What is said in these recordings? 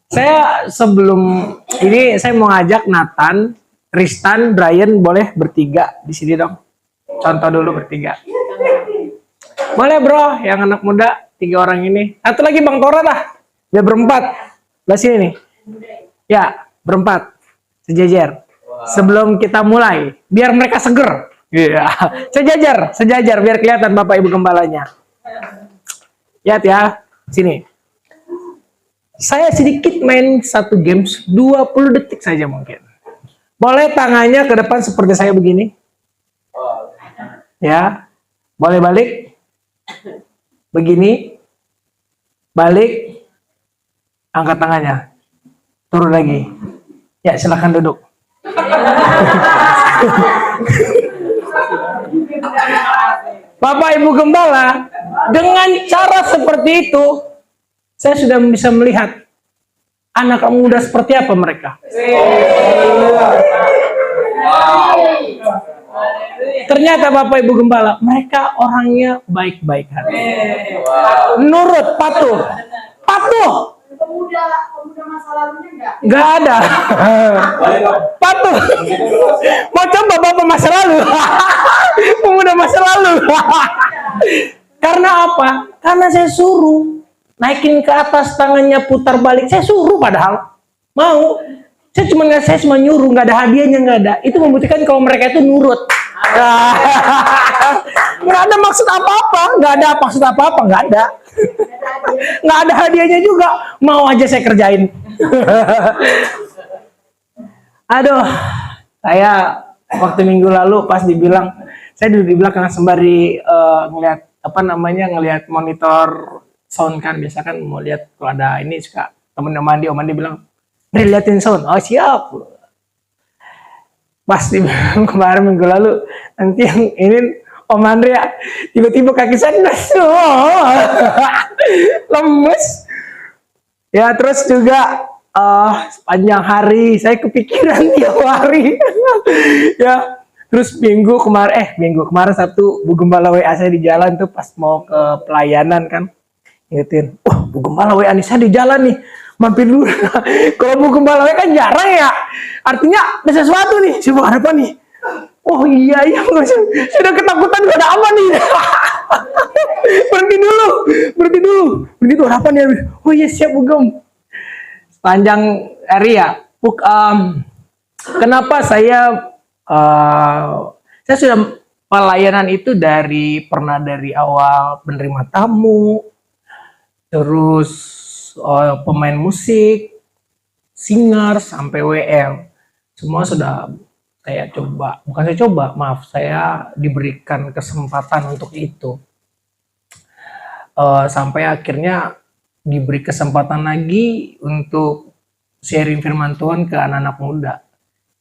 Saya sebelum ini saya mau ngajak Nathan, Tristan, Brian boleh bertiga di sini dong. Contoh dulu bertiga. Boleh bro, yang anak muda 3 orang ini. Satu lagi Bang Tora lah. Biar berempat. Lah sini nih. Ya, berempat. Sejajar. Sebelum kita mulai, biar mereka seger. Iya. Sejajar biar kelihatan Bapak Ibu gembalanya. Lihat ya, sini. Saya sedikit main satu games 20 detik saja mungkin. Boleh tangannya ke depan seperti saya begini? Ya. Boleh balik? Begini. Balik. Angkat tangannya. Turun lagi. Ya, silakan duduk. Bapak Ibu Gembala, dengan cara seperti itu, saya sudah bisa melihat anak muda seperti apa mereka. Ternyata Bapak Ibu Gembala, mereka orangnya baik-baik hati. Nurut, patuh. Pemuda masa lalunya Nggak ada. Patuh. Mau coba Bapak masa lalu. Pemuda masa lalu. Karena apa? Karena saya suruh naikin ke atas tangannya, putar balik. Saya suruh padahal mau. Saya cuma nyuruh, nggak ada hadiahnya, nggak ada. Itu membuktikan kalau mereka itu nurut. Nggak ada maksud apa-apa, nggak ada. Nggak ada hadiahnya juga, mau aja saya kerjain. Aduh, saya waktu minggu lalu pas dibilang, saya duduk di belakang sembari ngelihat monitor sound kan, biasa kan mau lihat kalau ada ini suka temen Om Andi bilang, liatin sound, oh siap. Pas dibilang kemarin minggu lalu, nanti yang ini Om Andrea tiba-tiba kaki saya lemes. Ya terus juga sepanjang hari saya kepikiran tiap hari. Ya terus minggu kemarin Sabtu Bu Gembala WA saya di jalan tuh pas mau ke pelayanan kan. Ingetin, Bu Gembala WA nih saya di jalan nih. Mampir dulu. Kalau Bu Gembala WA kan jarang ya. Artinya ada sesuatu nih. Coba apa nih? Oh iya, sudah ketakutan gak ada apa nih. Berhenti dulu, ada apa nih? Oh iya siap Bu Gem. Sepanjang hari ya, kenapa saya sudah pelayanan itu pernah dari awal penerima tamu, terus pemain musik, singer, sampai WL. Semua sudah saya diberikan kesempatan untuk itu. Sampai akhirnya diberi kesempatan lagi untuk sharing firman Tuhan ke anak-anak muda.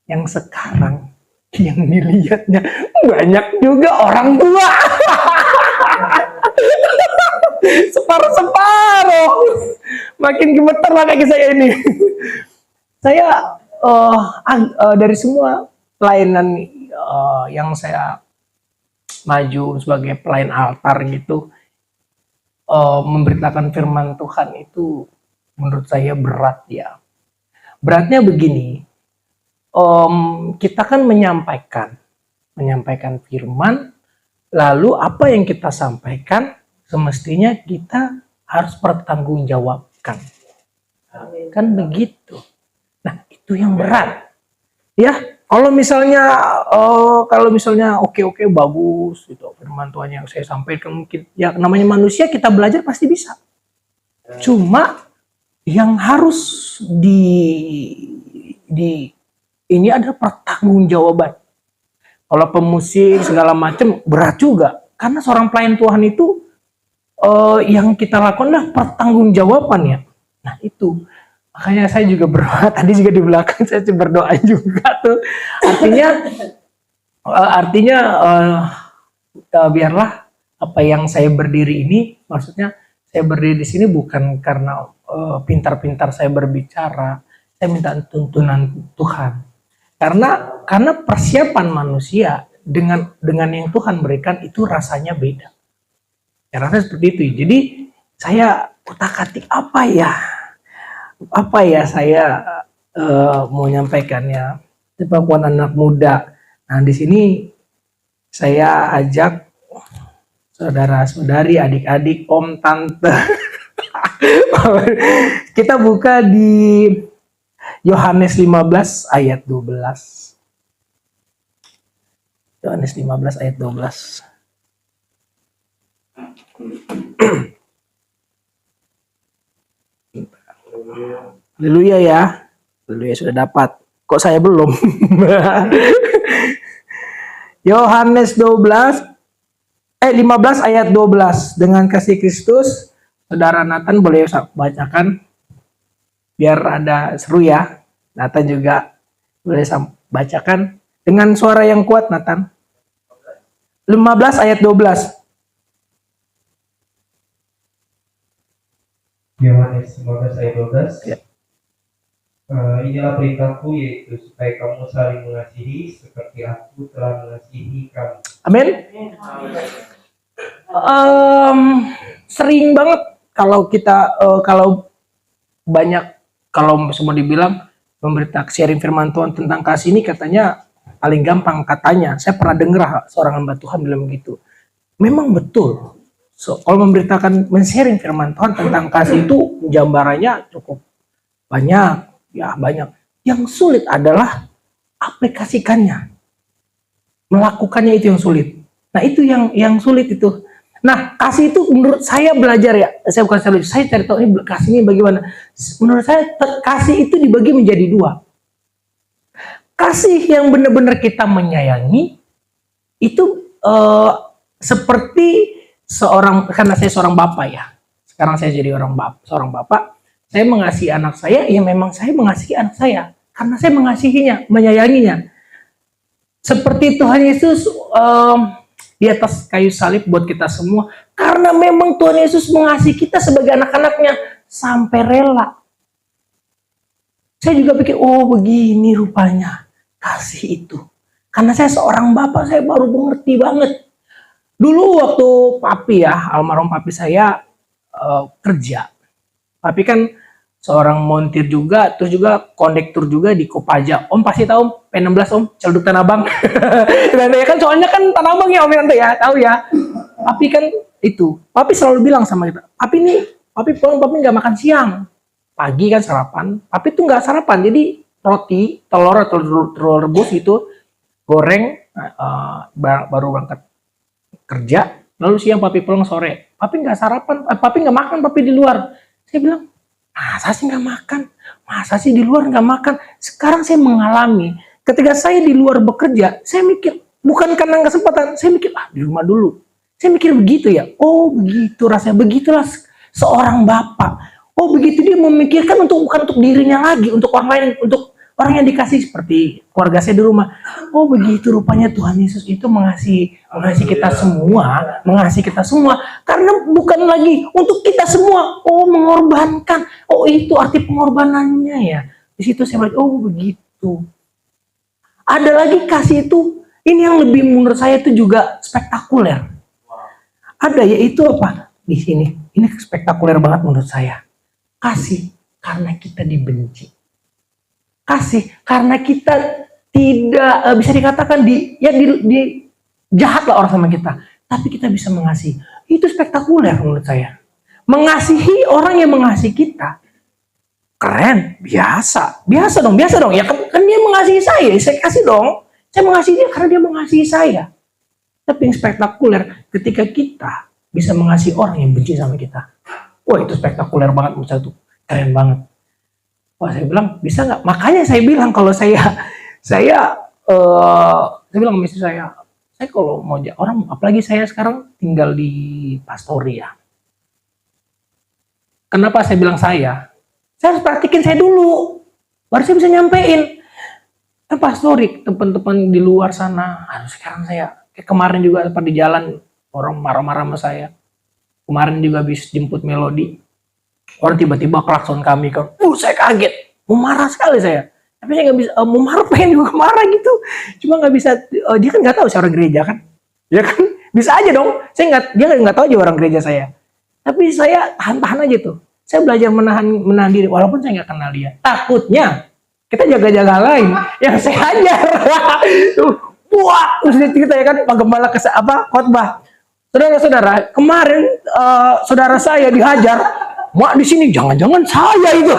Yang sekarang yang dilihatnya banyak juga orang tua. Separuh-separuh. Makin gemeter lah kaki saya ini. Saya dari semua pelayanan yang saya maju sebagai pelayan altar gitu, memberitakan firman Tuhan itu menurut saya berat ya. Beratnya begini, kita kan menyampaikan firman, lalu apa yang kita sampaikan semestinya kita harus pertanggungjawabkan. Kan begitu. Nah, itu yang berat. Ya, kalau misalnya oke bagus gitu firman Tuhan yang saya sampaikan, mungkin ya namanya manusia kita belajar pasti bisa. Cuma yang harus ini adalah pertanggungjawaban. Kalau pemusik segala macam berat juga, karena seorang pelayan Tuhan itu yang kita lakukan adalah pertanggungjawabannya. Nah itu. Makanya saya juga berdoa, tadi juga di belakang saya berdoa juga tuh. Artinya biarlah apa yang saya berdiri ini, maksudnya saya berdiri di sini bukan karena pintar-pintar saya berbicara, saya minta tuntunan Tuhan. Karena persiapan manusia dengan yang Tuhan berikan itu rasanya beda. Ya rasanya seperti itu. Jadi saya utak-atik apa ya? apa ya saya mau nyampaikannya buat anak muda. Nah di sini saya ajak saudara-saudari, adik-adik, om, tante. Kita buka di Yohanes 15 ayat 12. Yohanes 15 ayat 12. Haleluya ya. Haleluya sudah dapat. Kok saya belum? Yohanes 15 ayat 12. Dengan kasih Kristus, Saudara Nathan boleh bacakan biar ada seru ya. Nathan juga boleh bacakan dengan suara yang kuat, Nathan. 15 ayat 12. Yohanes 15 ayat 12. Ya. Inilah perintahku, yaitu supaya kamu saling mengasihi seperti aku telah mengasihi kamu. Amin. Sering banget kalau kita kalau semua dibilang memberitakan sharing firman Tuhan tentang kasih ini katanya paling gampang katanya. Saya pernah dengar seorang hamba Tuhan bilang begitu. Memang betul. Kalau memberitakan men-sharing firman Tuhan tentang kasih itu gambarannya cukup banyak. Ya banyak. Yang sulit adalah aplikasikannya. Melakukannya itu yang sulit. Nah itu yang sulit itu. Nah kasih itu menurut saya belajar ya. Saya bukan saya cari tahu ini kasih ini bagaimana. Menurut saya kasih itu dibagi menjadi dua. Kasih yang benar-benar kita menyayangi itu seperti karena saya seorang bapak ya. Sekarang saya jadi seorang bapak. Saya mengasihi anak saya, ya memang saya mengasihi anak saya. Karena saya mengasihinya, menyayanginya. Seperti Tuhan Yesus di atas kayu salib buat kita semua. Karena memang Tuhan Yesus mengasihi kita sebagai anak-anaknya sampai rela. Saya juga pikir, oh begini rupanya kasih itu. Karena saya seorang bapak, saya baru mengerti banget. Dulu waktu papi ya, almarhum papi saya kerja. Papi kan seorang montir juga, terus juga kondektur juga di Kopaja. Om pasti tahu P16 Om, Celduk Tanah Abang. Ya kan soalnya kan Tanah Abang ya Om Yanto ya, tahu ya. Papi kan itu, Papi selalu bilang sama kita, Papi pulang, Papi nggak makan siang. Pagi kan sarapan, Papi tuh nggak sarapan, jadi roti, telur rebus gitu, goreng, baru berangkat kerja. Lalu siang Papi pulang sore, Papi nggak sarapan, Papi nggak makan, Papi di luar. Saya bilang, masa sih nggak makan? Masa sih di luar nggak makan? Sekarang saya mengalami, ketika saya di luar bekerja, saya mikir, bukan karena kesempatan, saya mikir, di rumah dulu. Saya mikir begitu ya, oh begitu rasanya, begitulah seorang bapak. Oh begitu dia memikirkan bukan untuk dirinya lagi, untuk orang lain, untuk orang yang dikasih seperti keluarga saya di rumah. Oh begitu rupanya Tuhan Yesus itu mengasihi kita semua, mengasihi kita semua. Karena bukan lagi untuk kita semua. Oh mengorbankan. Oh itu arti pengorbanannya ya. Di situ saya bilang, oh begitu. Ada lagi kasih itu, ini yang lebih menurut saya itu juga spektakuler. Ada yaitu apa? Di sini. Ini spektakuler banget menurut saya. Kasih karena kita dibenci. Kasih karena kita tidak bisa dikatakan jahat lah orang sama kita, tapi kita bisa mengasihi. Itu spektakuler menurut saya. Mengasihi orang yang mengasihi kita, keren, biasa dong ya kan dia mengasihi saya kasih dong, saya mengasihi dia karena dia mengasihi saya. Tapi yang spektakuler ketika kita bisa mengasihi orang yang benci sama kita. Wah itu spektakuler banget menurut saya, tuh keren banget. Wah saya bilang bisa nggak? Makanya saya bilang kalau saya bilang ke istri saya kalau mau orang, apalagi saya sekarang tinggal di Pastori ya. Kenapa saya bilang saya harus praktikin saya dulu, baru saya bisa nyampein. Kan Pastori teman-teman di luar sana, harus sekarang saya kayak kemarin juga di jalan orang marah-marah sama saya. Kemarin juga habis jemput Melodi. Orang tiba-tiba klakson kami kan, saya kaget, mau marah sekali saya. Tapi saya nggak bisa, mau marah pengen juga marah gitu, cuma nggak bisa. Dia kan nggak tahu saya orang gereja kan, ya kan bisa aja dong. Dia nggak tahu aja orang gereja saya. Tapi saya tahan aja tuh. Saya belajar menahan diri walaupun saya nggak kenal dia. Takutnya kita jaga-jaga lain yang saya hajar. Wah, mesti cerita ya kan Pak Gembala khotbah. Saudara-saudara, kemarin saudara saya dihajar. Mak di sini jangan-jangan saya itu.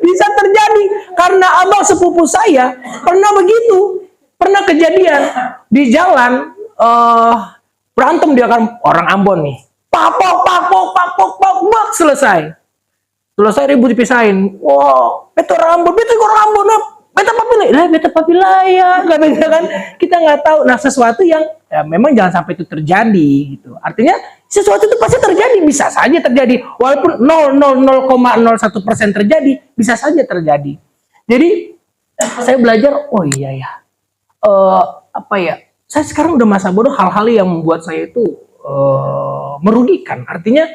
Bisa terjadi karena abang sepupu saya pernah begitu. Pernah kejadian di jalan berantem dia kan orang Ambon nih. Pak, selesai ribut dipisahin. Wow, beta orang Ambon, beta papilai ya, kan? Kita nggak tahu. Nah, sesuatu yang ya, memang jangan sampai itu terjadi gitu. Artinya sesuatu itu pasti terjadi, bisa saja terjadi. Walaupun 0,01% terjadi, bisa saja terjadi. Jadi saya belajar, oh iya ya, saya sekarang udah masa bodoh hal-hal yang membuat saya itu merugikan. Artinya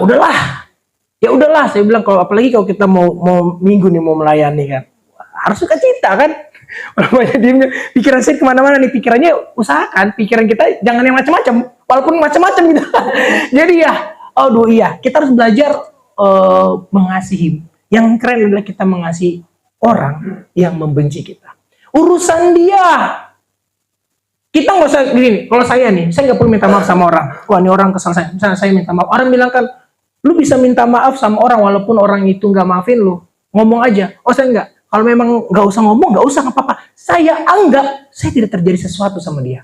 udahlah, saya bilang apalagi kalau kita mau minggu nih mau melayani kan. Harus suka cita kan, pikiran saya kemana-mana nih, pikirannya usahakan pikiran kita jangan yang macam-macam, walaupun macam-macam gitu. Jadi ya, kita harus belajar mengasihi. Yang keren adalah kita mengasihi orang yang membenci kita. Urusan dia, kita nggak usah gini. Kalau saya nggak perlu minta maaf sama orang. Wah, ini orang kesal saya. Misalnya saya minta maaf, orang bilang kan, lu bisa minta maaf sama orang walaupun orang itu nggak maafin lu, ngomong aja. Oh saya nggak. Kalau memang nggak usah ngomong, nggak usah, nggak apa-apa. Saya anggap saya tidak terjadi sesuatu sama dia.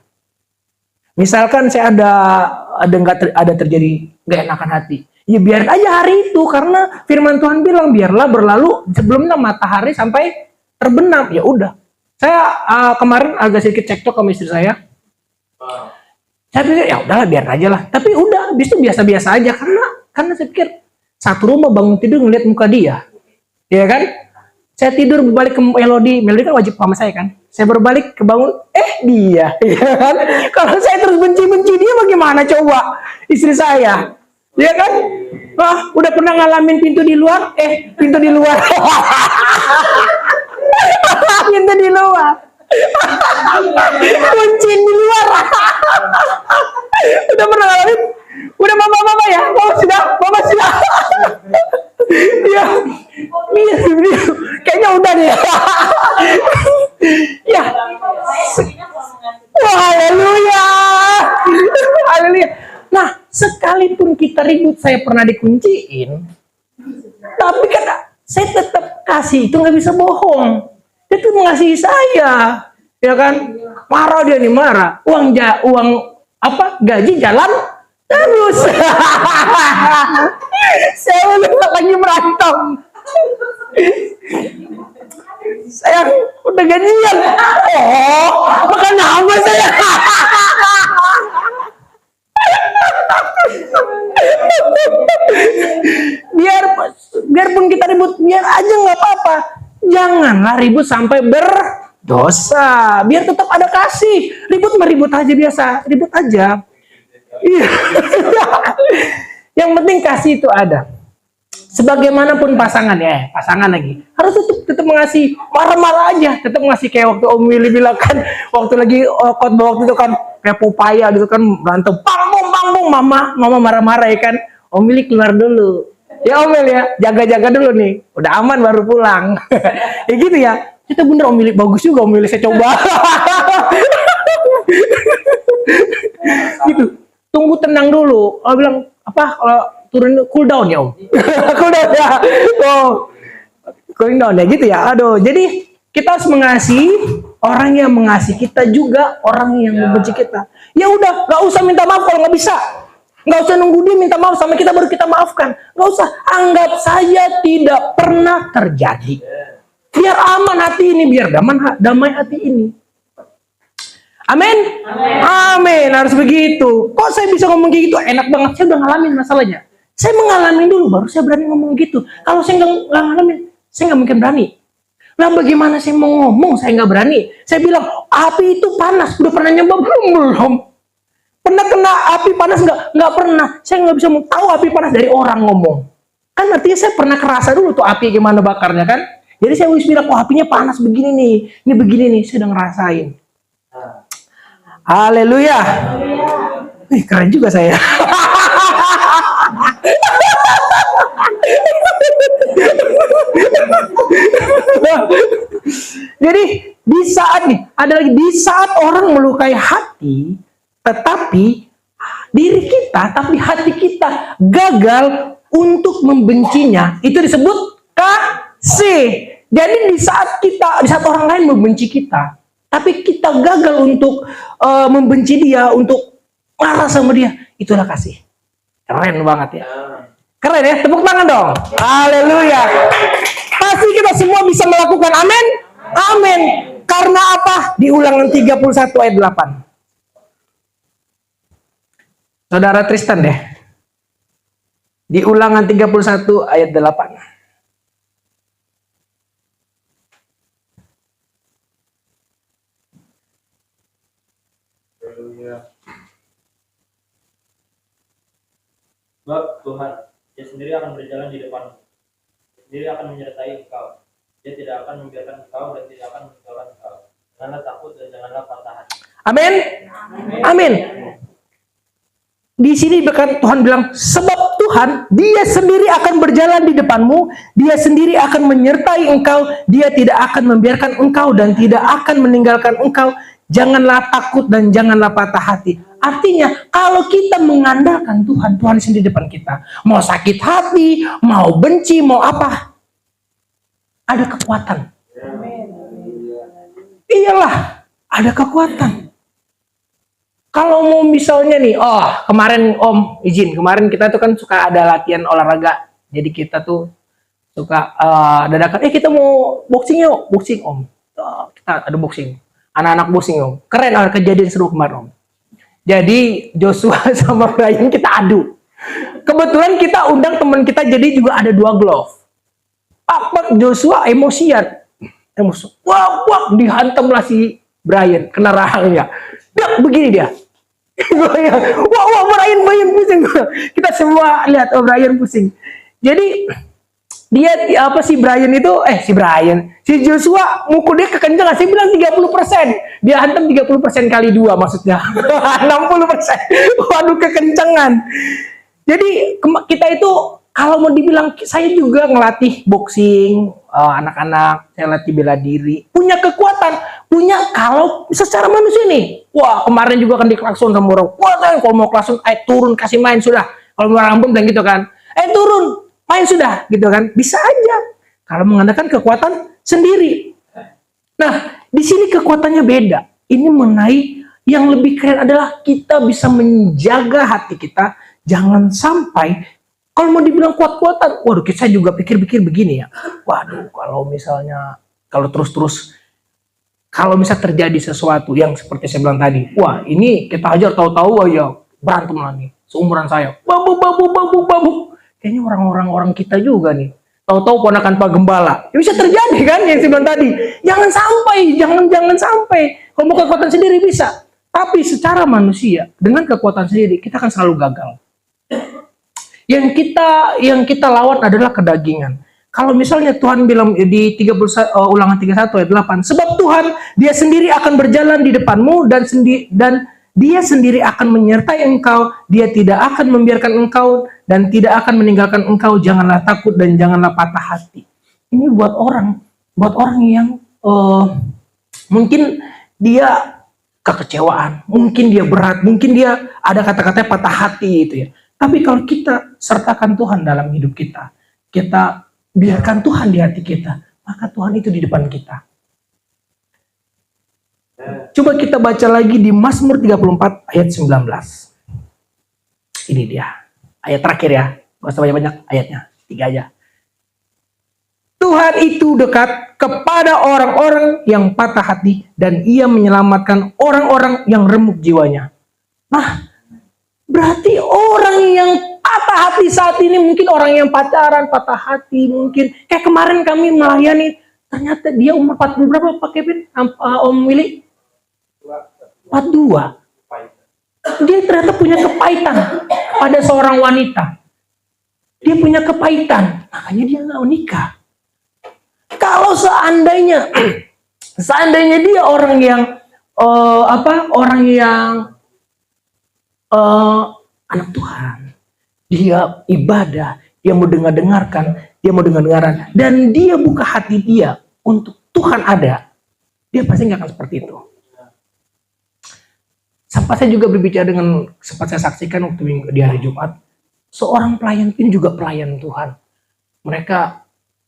Misalkan saya ada terjadi nggak enakan hati, ya biarin aja hari itu, karena firman Tuhan bilang biarlah berlalu sebelumnya matahari sampai terbenam. Ya udah. Saya kemarin agak sedikit cekcok sama istri saya. Saya pikir ya udahlah biarin aja lah. Tapi udah, habis itu biasa-biasa aja karena saya pikir satu rumah bangun tidur ngeliat muka dia, ya kan? Saya tidur berbalik ke Melody kan wajib sama saya kan. Saya berbalik ke bangun, dia, ya kan? Kalau saya terus benci dia bagaimana coba istri saya, ya kan? Wah, udah pernah ngalamin pintu di luar, pintu di luar, pintu di luar, kunci di luar, udah pernah ngalamin? Udah mama ya, mama sudah. Ya, kayaknya udah deh. Ya, wah, haleluya. Nah, sekalipun kita ribut, saya pernah dikunciin, tapi kan saya tetap kasih, itu nggak bisa bohong. Dia tuh mengasihi saya, ya kan? Marah dia nih, marah. Uang gaji jalan terus. Saya lagi berantem. Saya udah gajian. Makan apa saya? Biarpun kita ribut, biar aja nggak apa-apa. Janganlah ribut sampai berdosa. Biar tetap ada kasih. Ribut aja biasa, ribut aja. Iya. Yang penting kasih itu ada. Sebagaimanapun pasangan lagi harus tetap mengasihi. Marah-marah aja, tetap mengasihi. Kayak waktu Om Willy bilang kan, waktu lagi khotbah waktu itu kan kayak Popaya gitu kan, berantem, pang, mama marah-marah ya kan. Om Willy keluar dulu. Ya Om Willy ya, jaga-jaga dulu nih. Udah aman baru pulang. Ya gitu ya. Kita bener Om Willy, bagus juga Om Willy, saya coba. Gitu. Tunggu tenang dulu. Kalau bilang kalau turun cool down ya Om. Cool down ya. Cool down ya gitu ya. Jadi kita harus mengasihi orang yang mengasihi kita, juga orang yang membenci kita. Ya udah, nggak usah minta maaf kalau nggak bisa. Nggak usah nunggu dia minta maaf sama kita baru kita maafkan. Nggak usah. Anggap saja tidak pernah terjadi. Biar aman hati ini, biar damai hati ini. Amin. Amin. Harus begitu. Kok saya bisa ngomong kayak gitu? Enak banget. Saya udah ngalamin masalahnya. Saya mengalami dulu, baru saya berani ngomong gitu. Kalau saya nggak ngalamin, saya nggak mungkin berani. Lah bagaimana saya mau ngomong? Saya nggak berani. Saya bilang api itu panas. Udah pernah nyoba belum? Pernah kena api panas nggak pernah. Saya nggak bisa mau tahu api panas dari orang ngomong. Kan artinya saya pernah kerasa dulu tuh api gimana bakarnya kan. Jadi saya harus bilang, apinya panas begini nih. Ini begini nih, saya udah ngerasain. Haleluya. Keren juga saya. Jadi di saat nih, ada lagi di saat orang melukai hati, tetapi diri kita, tapi hati kita gagal untuk membencinya, itu disebut kasih. Jadi di saat orang lain membenci kita, tapi kita gagal untuk membenci dia, untuk marah sama dia, itulah kasih. Keren banget ya. Keren ya, tepuk tangan dong. Haleluya. Pasti kita semua bisa melakukan, amin. Amin. Karena apa? Di Ulangan 31 ayat 8. Saudara Tristan deh. Di Ulangan 31 ayat 8. Sebab Tuhan, Dia sendiri akan berjalan di depanmu. Dia sendiri akan menyertai engkau. Dia tidak akan membiarkan engkau dan tidak akan meninggalkan engkau. Janganlah takut dan janganlah patah hati. Amin. Amin. Di sini Tuhan bilang, sebab Tuhan, Dia sendiri akan berjalan di depanmu, Dia sendiri akan menyertai engkau, Dia tidak akan membiarkan engkau dan tidak akan meninggalkan engkau. Janganlah takut dan janganlah patah hati. Artinya, kalau kita mengandalkan Tuhan, Tuhan sendiri di depan kita. Mau sakit hati, mau benci, mau apa, ada kekuatan. Iyalah, ada kekuatan. Kalau mau misalnya nih, kemarin Om izin, kemarin kita tuh kan suka ada latihan olahraga. Jadi kita tuh suka dadakan, kita mau boxing yuk, boxing Om. Kita ada boxing, anak-anak boxing Om. Keren, ada kejadian seru kemarin Om. Jadi Joshua sama Brian kita adu. Kebetulan kita undang teman kita, jadi juga ada 2 glove. Pak Joshua emosian, wah dihantam lah si Brian, kena rahangnya. Dia begini dia. wah Brian pusing. Kita semua lihat, Brian pusing. Jadi dia si Joshua mukul dia kekencangan. Saya bilang 30%, dia hantam 30% kali 2 maksudnya 60%. Waduh, kekencangan. Jadi kita itu kalau mau dibilang, saya juga ngelatih boxing anak-anak, saya latih bela diri, punya kekuatan, kalau secara manusia nih, wah kemarin juga kan diklakson sama orang, wah kalau mau klakson, turun kasih main sudah, kalau mau rambut dan gitu kan, turun main sudah, gitu kan, bisa aja kalau mengandalkan kekuatan sendiri. Nah, di sini kekuatannya beda. Ini mengenai yang lebih keren adalah kita bisa menjaga hati kita, jangan sampai. Kalau mau dibilang kuat-kuatan, waduh, saya juga pikir-pikir begini ya. Waduh, kalau terus-terus, kalau bisa terjadi sesuatu yang seperti saya bilang tadi, wah ini kita ajar tahu-tahu aja berantem lagi, seumuran saya, babu. Kayaknya orang kita juga nih, tahu-tahu ponakan Pak Gembala. Ya bisa terjadi kan yang saya bilang tadi. Jangan sampai. Kalau mau kekuatan sendiri bisa, tapi secara manusia dengan kekuatan sendiri kita akan selalu gagal. Yang kita lawan adalah kedagingan. Kalau misalnya Tuhan bilang di Ulangan 31 ayat 8, sebab Tuhan Dia sendiri akan berjalan di depanmu dan Dia sendiri akan menyertai engkau, Dia tidak akan membiarkan engkau dan tidak akan meninggalkan engkau. Janganlah takut dan janganlah patah hati. Ini buat orang yang mungkin dia kekecewaan, mungkin dia berat, mungkin dia ada kata-kata patah hati gitu ya. Tapi kalau kita sertakan Tuhan dalam hidup kita biarkan Tuhan di hati kita, maka Tuhan itu di depan kita. Coba kita baca lagi di Mazmur 34 ayat 19. Ini dia, ayat terakhir ya, gak usah banyak-banyak ayatnya, 3 aja. Tuhan itu dekat kepada orang-orang yang patah hati dan Ia menyelamatkan orang-orang yang remuk jiwanya. Nah, berarti orang yang patah hati saat ini, mungkin orang yang pacaran, patah hati, mungkin kayak kemarin kami melayani, ternyata dia umur 40 berapa Pak Kevin? Om Willy? 42. Dia ternyata punya kepahitan pada seorang wanita. Dia punya kepahitan, makanya dia nggak menikah. Kalau seandainya dia orang yang anak Tuhan, dia ibadah, dia mau dengarkan, dia mau dengar-dengaran, dan dia buka hati dia untuk Tuhan ada, dia pasti nggak akan seperti itu. Sempat saya juga berbicara sempat saya saksikan waktu di hari Jumat, seorang pelayan ini juga pelayan Tuhan.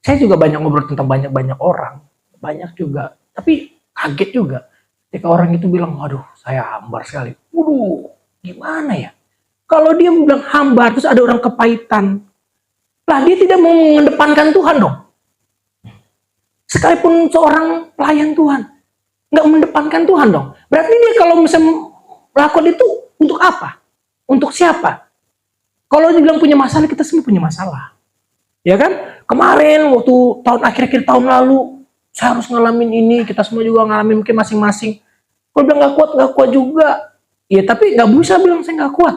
Saya juga banyak ngobrol tentang banyak orang, banyak juga, tapi kaget juga. Ketika orang itu bilang, waduh, saya hambar sekali. Waduh, gimana ya? Kalau dia bilang hambar, terus ada orang kepahitan, lah dia tidak mau mengedepankan Tuhan dong. Sekalipun seorang pelayan Tuhan, nggak mendepankan Tuhan dong. Berarti dia kalau misalnya melakukan itu untuk apa? Untuk siapa? Kalau dia bilang punya masalah, kita semua punya masalah. Ya kan? Kemarin waktu akhir-akhir tahun lalu, saya harus ngalamin ini, kita semua juga ngalamin mungkin masing-masing. Kalau bilang nggak kuat juga. Ya tapi nggak bisa bilang saya nggak kuat.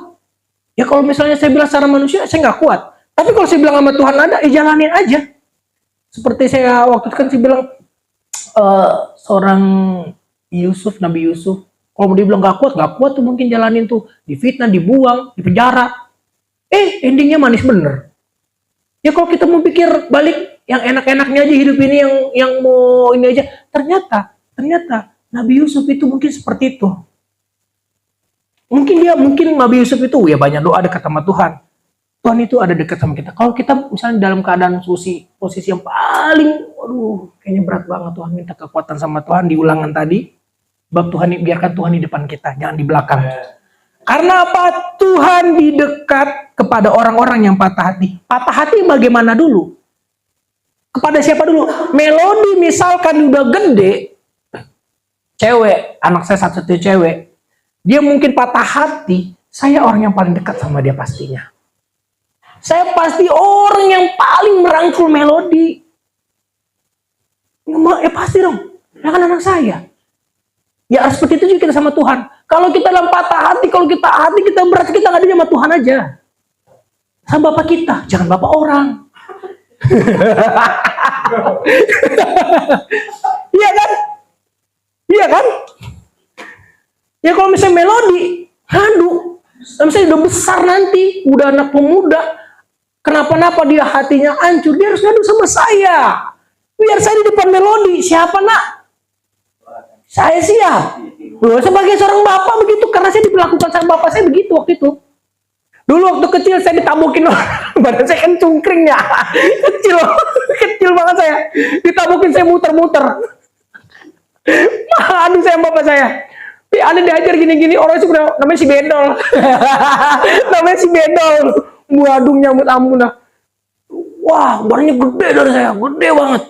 Ya kalau misalnya saya bilang secara manusia, saya nggak kuat. Tapi kalau saya bilang sama Tuhan ada, jalanin aja. Seperti saya waktu itu kan saya bilang, seorang Nabi Yusuf, kalau dia bilang nggak kuat tuh mungkin jalanin tuh. Difitnah, dibuang, dipenjara. Endingnya manis bener. Ya kalau kita mau pikir balik yang enak-enaknya aja hidup ini, yang mau ini aja, ternyata Nabi Yusuf itu mungkin seperti itu. Mungkin Nabi Yusuf itu ya banyak doa dekat sama Tuhan. Tuhan itu ada dekat sama kita. Kalau kita misalnya dalam keadaan posisi yang paling, kayaknya berat banget, Tuhan minta kekuatan sama Tuhan di Ulangan tadi. Bab Tuhan, biarkan Tuhan di depan kita, jangan di belakang. Karena apa? Tuhan di dekat kepada orang-orang yang patah hati. Patah hati bagaimana dulu? Kepada siapa dulu? Melodi misalkan udah gede, cewek, anak saya satu-satunya cewek, dia mungkin patah hati, saya orang yang paling dekat sama dia pastinya. Saya pasti orang yang paling merangkul Melodi. Ya pasti dong, ya kan anak saya. Ya harus seperti itu juga kita sama Tuhan. Kalau kita dalam patah hati, kalau kita hati kita berat, kita nggak ada sama Tuhan aja. Sama Bapak kita, jangan Bapak orang. Iya kan? Iya kan? Ya kalau misalnya Melodi, misalnya udah besar nanti, udah anak pemuda, kenapa-napa dia hatinya hancur, dia harus ngadu sama saya. Biar saya di depan Melodi, siapa nak? Saya siap. Loh, sebagai seorang bapak begitu, karena saya diperlakukan sama bapak saya begitu waktu itu. Dulu waktu kecil saya ditabukin orang, badan saya kan cungkring ya, kecil banget saya, ditabukin saya muter-muter. Aduh saya bapak saya. Ada diajar gini-gini, orang itu namanya si Bedol. Namanya si Bedol. Waduh nyambut ampun dah. Wah, badannya gede dari saya, gede banget.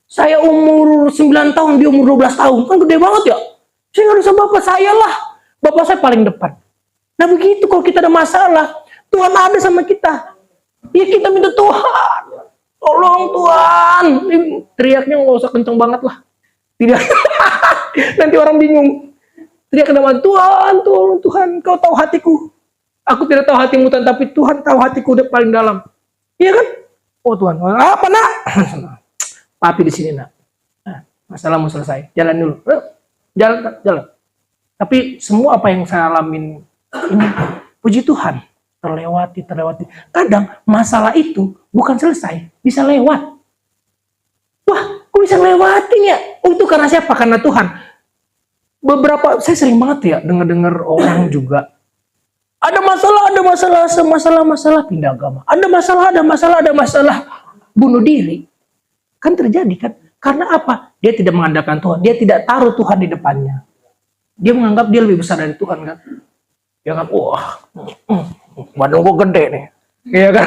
Saya umur 9 tahun, dia umur 12 tahun. Kan gede banget ya. Saya nggak bisa bapak saya lah. Bapak saya paling depan. Nah begitu kalau kita ada masalah, Tuhan ada sama kita. Ya kita minta Tuhan. Tolong Tuhan. Teriaknya nggak usah kenceng banget lah. Tidak. Nanti orang bingung. Teriak ke dalam, Tuhan, tolong Tuhan, kau tahu hatiku. Aku tidak tahu hatimu, Tuhan, tapi Tuhan tahu hatiku udah paling dalam. Iya kan? Oh Tuhan, apa nak? Papi di sini nak. Nah, masalahmu selesai. Jalan dulu. Jalan. Tapi semua apa yang saya alamin ini, puji Tuhan, terlewati. Kadang masalah itu bukan selesai, bisa lewat. Wah, kok bisa lewatin ya? Oh, itu karena siapa? Karena Tuhan. Saya sering banget ya dengar orang juga ada masalah pindah agama, ada masalah bunuh diri, kan terjadi kan? Karena apa? Dia tidak mengandalkan Tuhan, dia tidak taruh Tuhan di depannya, dia menganggap dia lebih besar dari Tuhan kan? Ya kan? Wah, badan gue gede nih, ya kan?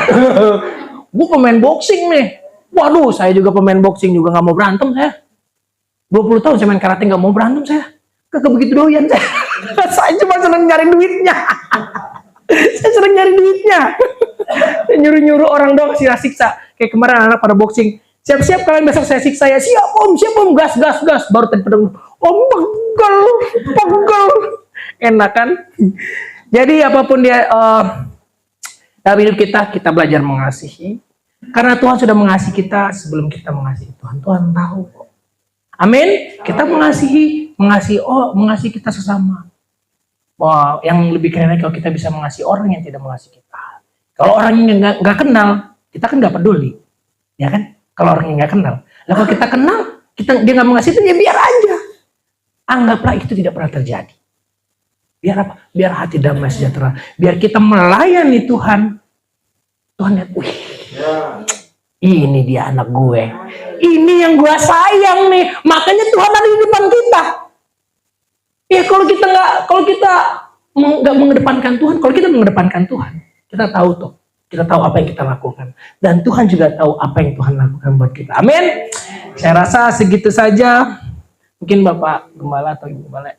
Gue pemain boxing nih, waduh, saya juga pemain boxing juga nggak mau berantem saya. 20 tahun saya main karate nggak mau berantem saya. Kagak begitu doyan saya. Saya cuma senang nyari duitnya. Saya nyuruh orang doang siksa. Kayak kemarin anak pada boxing. Siap-siap kalian besok saya siksa ya. Siap om, gas. Baru tadi pada om pegel. Enak kan? Jadi apapun dia dalam hidup kita belajar mengasihi. Karena Tuhan sudah mengasihi kita sebelum kita mengasihi Tuhan. Tuhan tahu kok. Amin. Kita mengasihi kita sesama. Wah, yang lebih keren lagi kalau kita bisa mengasihi orang yang tidak mengasihi kita. Kalau orang yang nggak kenal, kita kan nggak peduli, ya kan? Kalau orang yang nggak kenal. Lah kalau kita kenal, dia nggak mau ngasih itu, ya biar aja. Anggaplah itu tidak pernah terjadi. Biar apa? Biar hati damai sejahtera. Biar kita melayani Tuhan. Tuhan lihat, wih, ini dia anak gue. Ini yang gue sayang nih. Makanya Tuhan ada di depan kita. Ya kalau kita nggak mengedepankan Tuhan, kalau kita mengedepankan Tuhan, kita tahu tuh. Kita tahu apa yang kita lakukan. Dan Tuhan juga tahu apa yang Tuhan lakukan buat kita. Amin. Saya rasa segitu saja. Mungkin Bapak Gembala atau Ibu Gembala